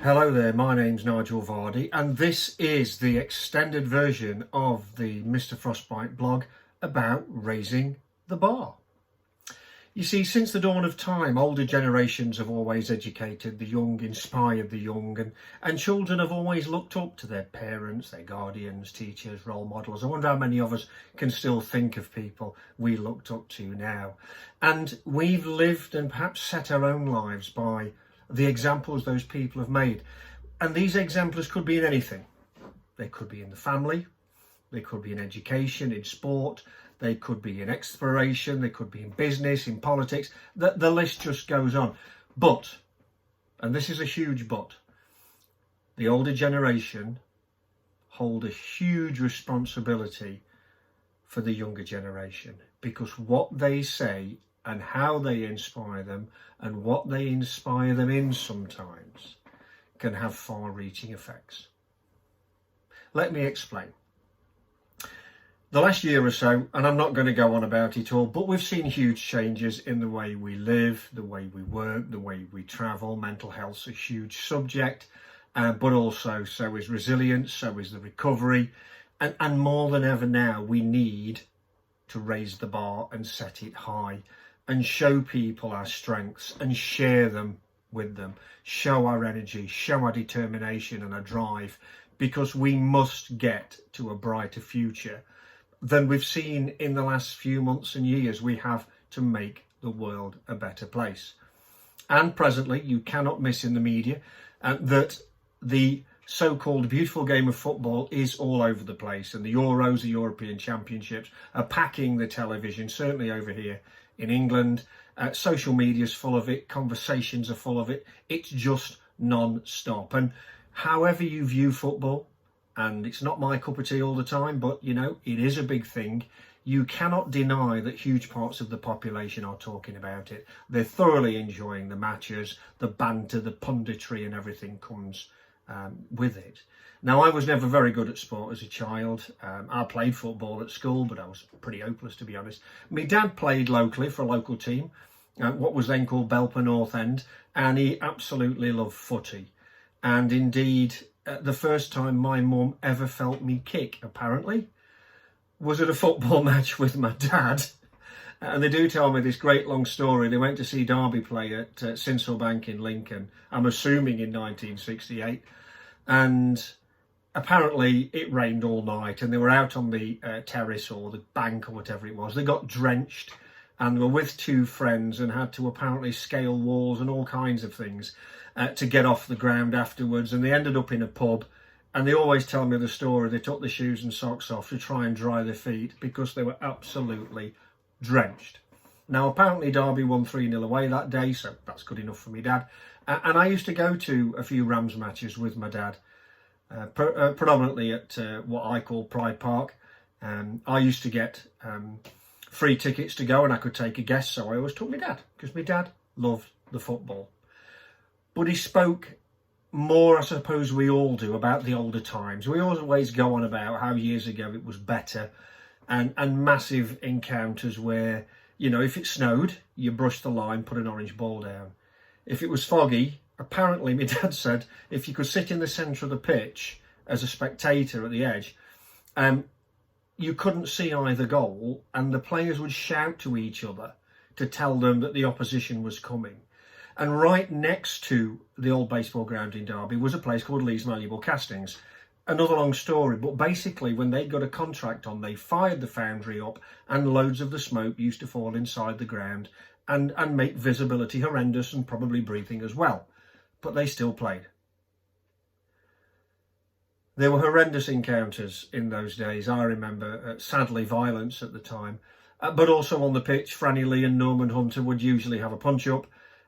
Hello there, my name's Nigel Vardy and this is the extended version of the Mr. Frostbite blog about raising the bar. You see, since the dawn of time, older generations have always educated the young, inspired the young, and children have always looked up to their parents, their guardians, teachers, role models. I wonder how many of us can still think of people we looked up to now. And we've lived and perhaps set our own lives by the examples those people have made. And these exemplars could be in anything. They could be in the family, they could be in education, in sport, they could be in exploration, they could be in business, in politics. The list just goes on. But, and this is a huge but, the older generation hold a huge responsibility for the younger generation, because what they say and how they inspire them and what they inspire them in sometimes can have far-reaching effects. Let me explain. The last year or so, and I'm not going to go on about it all, but we've seen huge changes in the way we live, the way we work, the way we travel. Mental health's a huge subject, but also so is resilience, so is the recovery. And more than ever now, we need to raise the bar and set it high and show people our strengths and share them with them, show our energy, show our determination and our drive, because we must get to a brighter future than we've seen in the last few months and years. We have to make the world a better place. And presently, you cannot miss in the media that the so-called beautiful game of football is all over the place, and the Euros, the European Championships, are packing the television, certainly over here in England. Social media's full of it, conversations are full of it. It's just non-stop. And however you view football, and it's not my cup of tea all the time, but you know, it is a big thing. You cannot deny that huge parts of the population are talking about it. They're thoroughly enjoying the matches, the banter, the punditry, and everything comes with it. Now, I was never very good at sport as a child. I played football at school, but I was pretty hopeless, to be honest. My dad played locally for a local team, what was then called Belper North End, and he absolutely loved footy. And indeed, the first time my mum ever felt me kick, apparently, was at a football match with my dad. And they do tell me this great long story. They went to see Derby play at Sinsel Bank in Lincoln, I'm assuming in 1968. And apparently it rained all night and they were out on the terrace or the bank or whatever it was. They got drenched and were with two friends and had to apparently scale walls and all kinds of things to get off the ground afterwards. And they ended up in a pub, and they always tell me the story. They took the shoes and socks off to try and dry their feet because they were absolutely drenched. Now, apparently Derby won 3-0 away that day, so that's good enough for me dad. And I used to go to a few Rams matches with my dad, predominantly at what I call Pride Park. I used to get free tickets to go and I could take a guest, so I always took my dad, because my dad loved the football. But he spoke more, I suppose we all do, about the older times. We always go on about how years ago it was better, and massive encounters where, you know, if it snowed, you brushed the line, put an orange ball down. If it was foggy, apparently my dad said, if you could sit in the centre of the pitch as a spectator at the edge, you couldn't see either goal, and the players would shout to each other to tell them that the opposition was coming. And right next to the old baseball ground in Derby was a place called Lee's Malleable Castings. Another long story, but basically when they got a contract on, they fired the foundry up and loads of the smoke used to fall inside the ground and make visibility horrendous and probably breathing as well. But they still played. There were horrendous encounters in those days. I remember, sadly, violence at the time. But also on the pitch, Franny Lee and Norman Hunter would usually have a punch-up.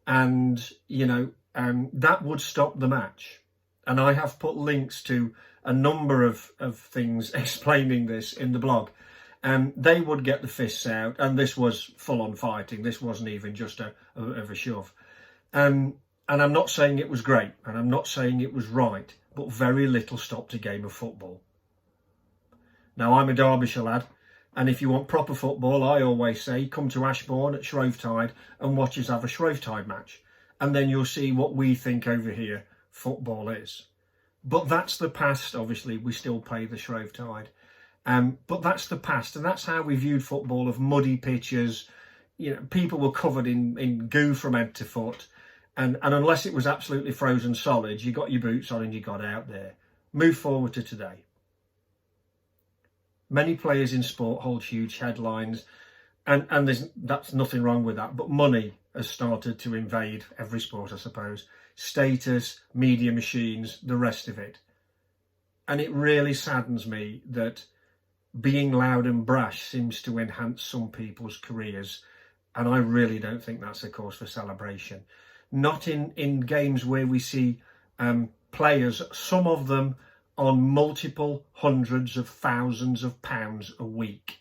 And, you know, that would stop the match. And I have put links to a number of things explaining this in the blog. They would get the fists out, and this was full-on fighting. This wasn't even just a shove. And I'm not saying it was great, and I'm not saying it was right, but very little stopped a game of football. Now, I'm a Derbyshire lad, and if you want proper football, I always say, come to Ashbourne at Shrovetide and watch us have a Shrovetide match. And then you'll see what we think over here football is. But that's the past. Obviously, we still pay the Shrove Tide. But that's the past, and that's how we viewed football, of muddy pitches. People were covered in goo from head to foot. And unless it was absolutely frozen solid, you got your boots on and you got out there. Move forward to today. Many players in sport hold huge headlines, and that's nothing wrong with that. But money has started to invade every sport, I suppose. Status, media machines, the rest of it. And it really saddens me that being loud and brash seems to enhance some people's careers. And I really don't think that's a cause for celebration. Not in games where we see players, some of them on multiple hundreds of thousands of pounds a week.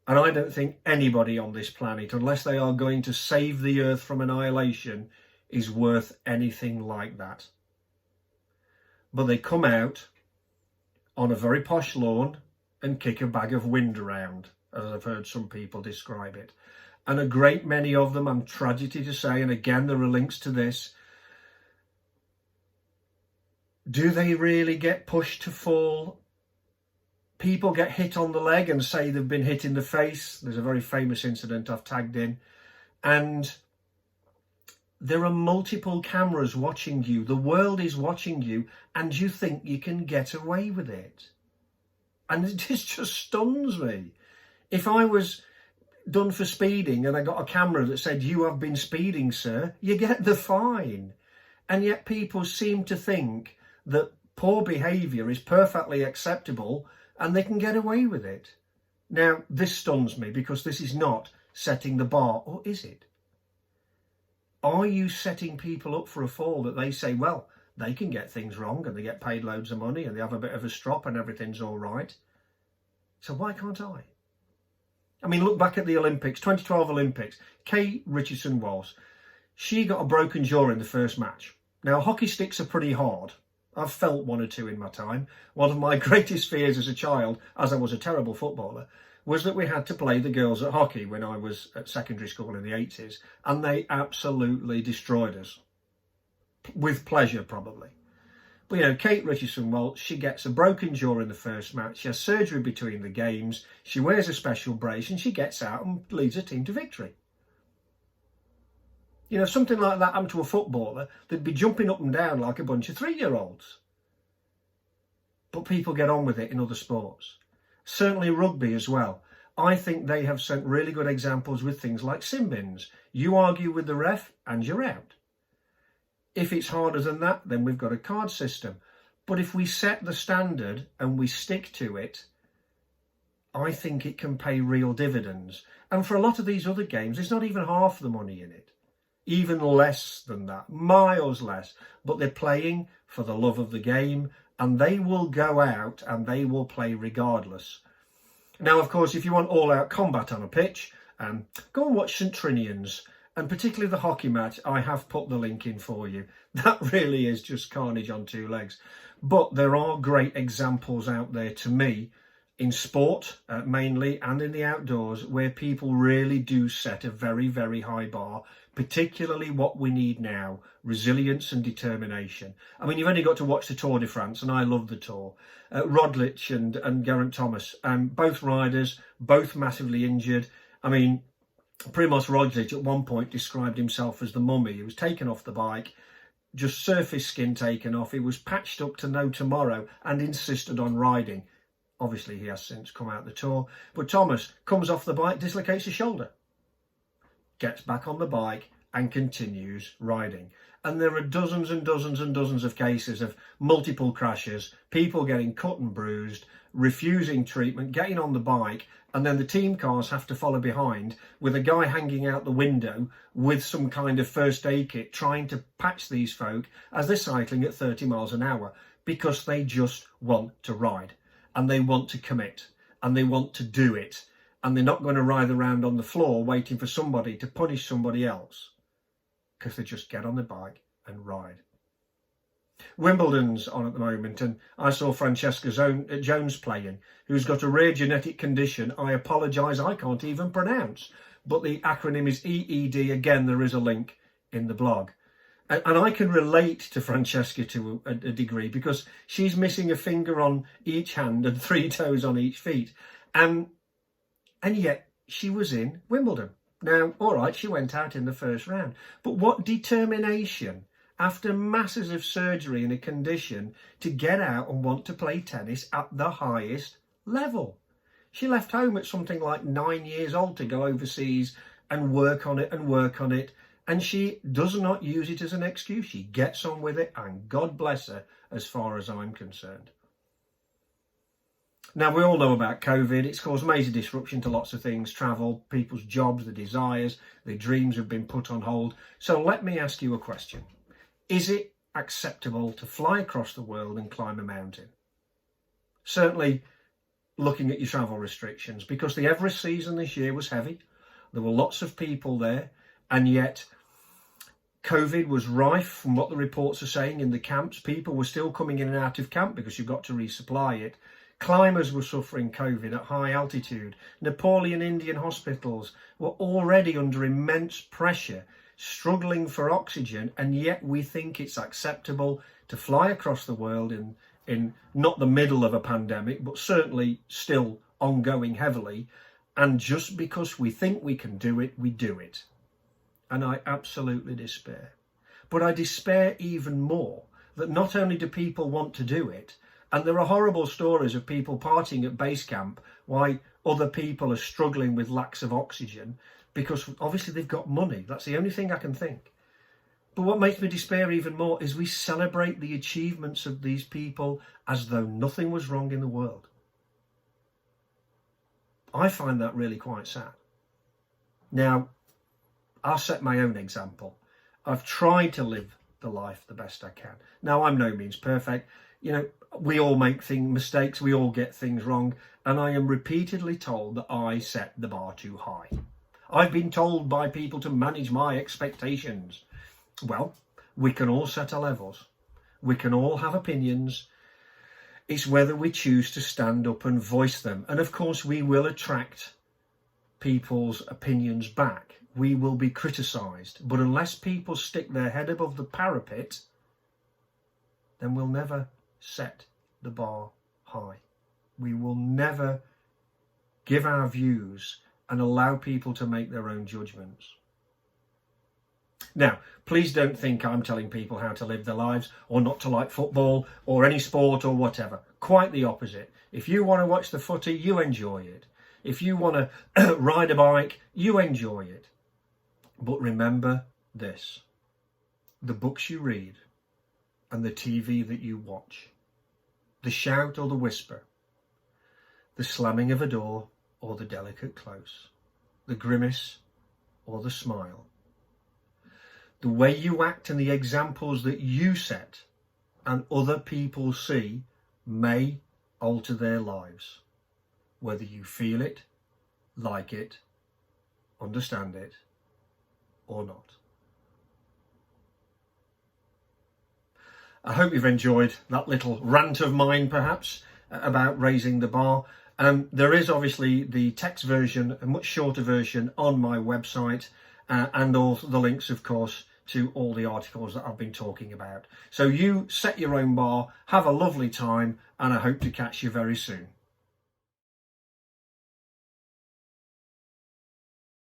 And I don't think anybody on this planet, unless they are going to save the earth from annihilation, is worth anything like that. But they come out on a very posh lawn and kick a bag of wind around, as I've heard some people describe it. And a great many of them, I'm tragedy to say, and again there are links to this, do they really get pushed to fall? People get hit on the leg and say they've been hit in the face. There's a very famous incident I've tagged in. And there are multiple cameras watching you. The world is watching you, and you think you can get away with it. And it just stuns me. If I was done for speeding and I got a camera that said, "You have been speeding, sir," you get the fine. And yet people seem to think that poor behaviour is perfectly acceptable and they can get away with it. Now, this stuns me because this is not setting the bar, or is it? Are you setting people up for a fall that they say, well, they can get things wrong and they get paid loads of money and they have a bit of a strop and everything's all right? So why can't I? I mean, look back at the Olympics, 2012 Olympics. Kate Richardson-Walsh, she got a broken jaw in the first match. Now, hockey sticks are pretty hard. I've felt one or two in my time. One of my greatest fears as a child, as I was a terrible footballer, was that we had to play the girls at hockey when I was at secondary school in the 80s, and they absolutely destroyed us. With pleasure, probably. But, Kate Richardson, well, she gets a broken jaw in the first match. She has surgery between the games. She wears a special brace and she gets out and leads her team to victory. If something like that happened to a footballer, they'd be jumping up and down like a bunch of 3-year-olds. But people get on with it in other sports. Certainly rugby as well. I think they have sent really good examples with things like sin bins. You argue with the ref and you're out. If it's harder than that, then we've got a card system. But if we set the standard and we stick to it, I think it can pay real dividends. And for a lot of these other games, there's not even half the money in it. Even less than that, miles less. But they're playing for the love of the game, and they will go out and they will play regardless. Now, of course, if you want all-out combat on a pitch, go and watch St Trinian's. And particularly the hockey match, I have put the link in for you. That really is just carnage on two legs. But there are great examples out there to me, in sport mainly, and in the outdoors, where people really do set a very, very high bar, particularly what we need now, resilience and determination. I mean, you've only got to watch the Tour de France, and I love the Tour. Roglic and Geraint Thomas, both riders, both massively injured. I mean, Primož Roglic at one point described himself as the mummy. He was taken off the bike, just surface skin taken off. He was patched up to no tomorrow and insisted on riding. Obviously, he has since come out the Tour. But Thomas comes off the bike, dislocates his shoulder, gets back on the bike and continues riding. And there are dozens and dozens and dozens of cases of multiple crashes, people getting cut and bruised, refusing treatment, getting on the bike, and then the team cars have to follow behind with a guy hanging out the window with some kind of first aid kit trying to patch these folk as they're cycling at 30 miles an hour, because they just want to ride and they want to commit and they want to do it, and they're not going to writhe around on the floor waiting for somebody to punish somebody else, because they just get on the bike and ride. Wimbledon's on at the moment, and I saw Francesca Jones playing, who's got a rare genetic condition I apologise I can't even pronounce, but the acronym is EED. Again, there is a link in the blog. And I can relate to Francesca to a degree, because she's missing a finger on each hand and 3 toes on each feet. And yet she was in Wimbledon. Now, all right, she went out in the first round. But what determination, after masses of surgery and a condition, to get out and want to play tennis at the highest level. She left home at something like 9 years old to go overseas and work on it and work on it. And she does not use it as an excuse. She gets on with it, and God bless her as far as I'm concerned. Now, we all know about COVID. It's caused major disruption to lots of things, travel, people's jobs, their desires, their dreams have been put on hold. So let me ask you a question. Is it acceptable to fly across the world and climb a mountain? Certainly looking at your travel restrictions, because the Everest season this year was heavy. There were lots of people there, and yet COVID was rife from what the reports are saying in the camps. People were still coming in and out of camp because you've got to resupply it. Climbers were suffering COVID at high altitude. Nepali Indian hospitals were already under immense pressure, struggling for oxygen, and yet we think it's acceptable to fly across the world in not the middle of a pandemic, but certainly still ongoing heavily. And just because we think we can do it, we do it. And I absolutely despair. But I despair even more that not only do people want to do it, and there are horrible stories of people partying at base camp, why other people are struggling with lacks of oxygen, because obviously they've got money. That's the only thing I can think. But what makes me despair even more is we celebrate the achievements of these people as though nothing was wrong in the world. I find that really quite sad. Now, I'll set my own example. I've tried to live the life the best I can. Now, I'm no means perfect. You know, we all make mistakes, we all get things wrong, and I am repeatedly told that I set the bar too high. I've been told by people to manage my expectations. Well, we can all set our levels. We can all have opinions. It's whether we choose to stand up and voice them. And of course, we will attract people's opinions back. We will be criticised. But unless people stick their head above the parapet, then we'll never set the bar high. We will never give our views and allow people to make their own judgments. Now, please don't think I'm telling people how to live their lives or not to like football or any sport or whatever. Quite the opposite. If you want to watch the footy, you enjoy it. If you want to ride a bike, you enjoy it. But remember this: the books you read and the TV that you watch, the shout or the whisper, the slamming of a door or the delicate close, the grimace or the smile, the way you act and the examples that you set and other people see may alter their lives, whether you feel it, like it, understand it, or not. I hope you've enjoyed that little rant of mine, perhaps, about raising the bar. There is obviously the text version, a much shorter version, on my website, and all the links, of course, to all the articles that I've been talking about. So you set your own bar, have a lovely time, and I hope to catch you very soon.